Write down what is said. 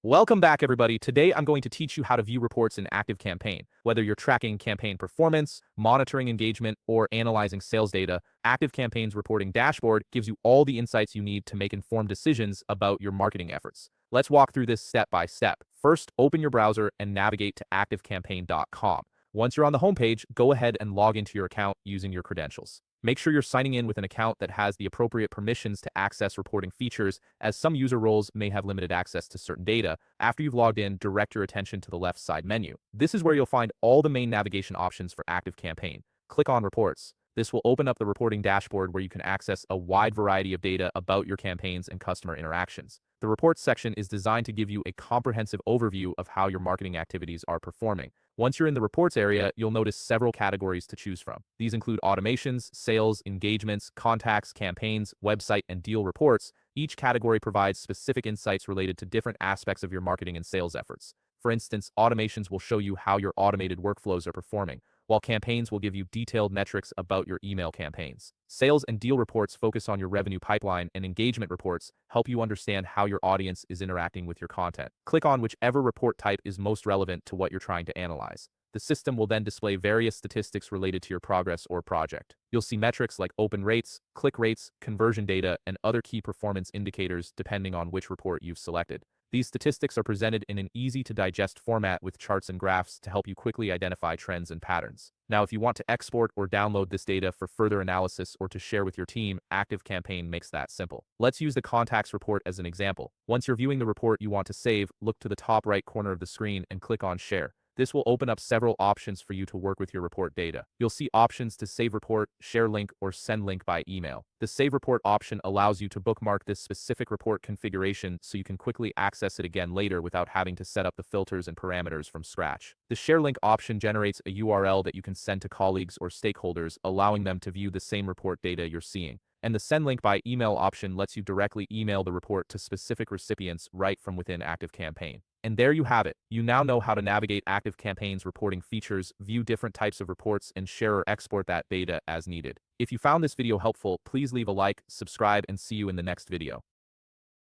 Welcome back, everybody. Today, I'm going to teach you how to view reports in ActiveCampaign. Whether you're tracking campaign performance, monitoring engagement, or analyzing sales data, ActiveCampaign's reporting dashboard gives you all the insights you need to make informed decisions about your marketing efforts. Let's walk through this step by step. First, open your browser and navigate to activecampaign.com. Once you're on the homepage, go ahead and log into your account using your credentials. Make sure you're signing in with an account that has the appropriate permissions to access reporting features, as some user roles may have limited access to certain data. After you've logged in, direct your attention to the left side menu. This is where you'll find all the main navigation options for ActiveCampaign. Click on Reports. This will open up the reporting dashboard where you can access a wide variety of data about your campaigns and customer interactions. The Reports section is designed to give you a comprehensive overview of how your marketing activities are performing. Once you're in the Reports area, you'll notice several categories to choose from. These include automations, sales, engagements, contacts, campaigns, website, and deal reports. Each category provides specific insights related to different aspects of your marketing and sales efforts. For instance, automations will show you how your automated workflows are performing, while campaigns will give you detailed metrics about your email campaigns. Sales and deal reports focus on your revenue pipeline, and engagement reports help you understand how your audience is interacting with your content. Click on whichever report type is most relevant to what you're trying to analyze. The system will then display various statistics related to your progress or project. You'll see metrics like open rates, click rates, conversion data, and other key performance indicators depending on which report you've selected. These statistics are presented in an easy-to-digest format with charts and graphs to help you quickly identify trends and patterns. Now, if you want to export or download this data for further analysis or to share with your team, ActiveCampaign makes that simple. Let's use the contacts report as an example. Once you're viewing the report you want to save, look to the top right corner of the screen and click on Share. This will open up several options for you to work with your report data. You'll see options to save report, share link, or send link by email. The save report option allows you to bookmark this specific report configuration so you can quickly access it again later without having to set up the filters and parameters from scratch. The share link option generates a URL that you can send to colleagues or stakeholders, allowing them to view the same report data you're seeing. And the send link by email option lets you directly email the report to specific recipients right from within ActiveCampaign. And there you have it. You now know how to navigate ActiveCampaign's reporting features, view different types of reports, and share or export that data as needed. If you found this video helpful, please leave a like, subscribe, and see you in the next video.